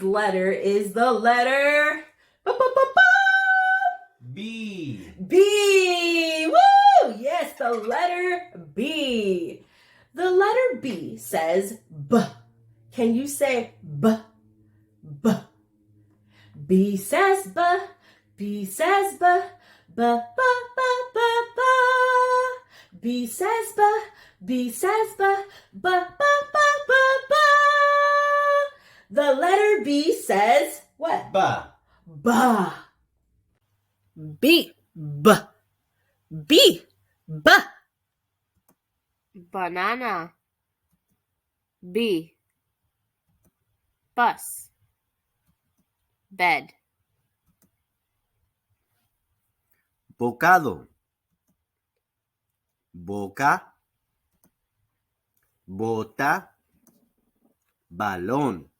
letter is the letter B. B. Woo! Yes, the letter B. The letter B says B. Can you say B? B. B says B. B says B. B, B, B, B, B. B says B. B says B. B, B, B, B, B. The letter B says what? Ba. Ba. B. B. B. B. Banana. B. Bus. Bed. Bocado. Boca. Bota. Balón.